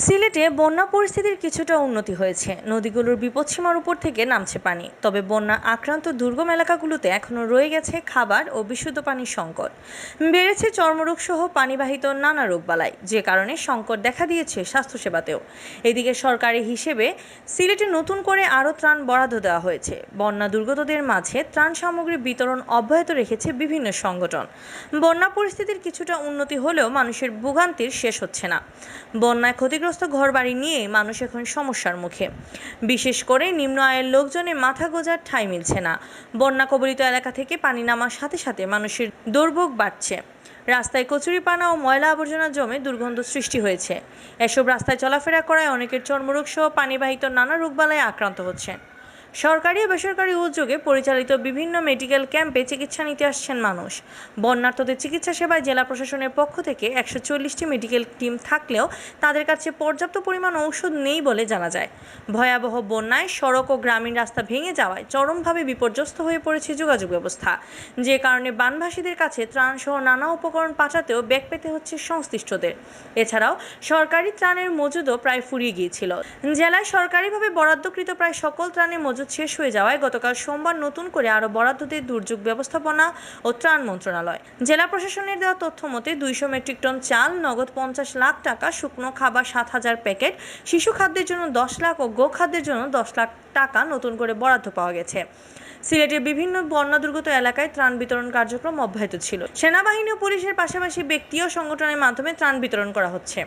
সিলেটে বন্যা পরিস্থিতির কিছুটা উন্নতি হয়েছে। নদীগুলোর বিপদসীমার উপর থেকে নামছে পানি, তবে বন্যা আক্রান্ত দুর্গম এলাকাগুলোতে এখনও রয়ে গেছে খাবার ও বিশুদ্ধ পানির সংকট। বেড়েছে চর্মরোগ সহ পানিবাহিত নানা রোগবালাই, যে কারণে সংকট দেখা দিয়েছে স্বাস্থ্যসেবাতেও। এদিকে সরকারি হিসেবে সিলেটে নতুন করে আরও ত্রাণ বরাদ্দ দেওয়া হয়েছে। বন্যা দুর্গতদের মাঝে ত্রাণ সামগ্রী বিতরণ অব্যাহত রেখেছে বিভিন্ন সংগঠন। বন্যা পরিস্থিতির কিছুটা উন্নতি হলেও মানুষের ভোগান্তির শেষ হচ্ছে না। বন্যায় ক্ষতিগ্রস্ত ঘরবাড়ি নিয়ে মানুষ এখন সমস্যার মুখে। বিশেষ করে নিম্ন আয়ের লোকজনের মাথা গোঁজার ঠাঁই মিলছে না। বন্যা কবলিত এলাকা থেকে পানি নামার সাথে সাথে মানুষের দুর্ভোগ বাড়ছে। রাস্তায় কচুরিপানা ও ময়লা আবর্জনা জমে দুর্গন্ধ সৃষ্টি হয়েছে। এসব রাস্তায় চলাফেরা করায় অনেকের চর্মরোগ সহ পানিবাহিত নানা রোগবালায় আক্রান্ত হচ্ছেন। সরকারি ও বেসরকারি উদ্যোগে পরিচালিত বিভিন্ন মেডিকেল ক্যাম্পে চিকিৎসা নিতে আসছেন মানুষ। বন্যার্তদের চিকিৎসা সেবায় জেলা প্রশাসনের পক্ষ থেকে 140টি মেডিকেল টিম থাকলেও তাদের কাছে পর্যাপ্ত পরিমাণ ঔষধ নেই বলে জানা যায়। ভয়াবহ বন্যায় সড়ক ও গ্রামীণ রাস্তা ভেঙে যাওয়ায় চরমভাবে বিপর্যস্ত হয়ে পড়েছে যোগাযোগ ব্যবস্থা, যে কারণে বানভাসীদের কাছে ত্রাণসহ নানা উপকরণ পাঠাতেও বেগ পেতে হচ্ছে সংশ্লিষ্টদের। এছাড়াও সরকারি ত্রাণের মজুদও প্রায় ফুরিয়ে গিয়েছিল। জেলায় সরকারিভাবে বরাদ্দকৃত প্রায় সকল ত্রাণের মজুদ শেষ হয়ে যাওয়ায় গতকাল সোমবার নতুন করে আরও বরাদ্দ দিয়ে দুর্যোগ ব্যবস্থাপনা ও ত্রাণ মন্ত্রণালয়। জেলা প্রশাসনের দেওয়া তথ্য মতে 200 মেট্রিক টন চাল, নগদ 50 লাখ টাকা, শুকনো খাবার 7,000 প্যাকেট, শিশু খাদ্যের জন্য 10 লাখ ও গো খাদ্যের জন্য 10 লাখ টাকা নতুন করে বরাদ্দ পাওয়া গেছে। সিলেটের বিভিন্ন বন্যা দুর্গত এলাকায় ত্রাণ বিতরণ কার্যক্রম অব্যাহত ছিল। সেনাবাহিনী ও পুলিশের পাশাপাশি ব্যক্তি ও সংগঠনের মাধ্যমে ত্রাণ বিতরণ করা হচ্ছে।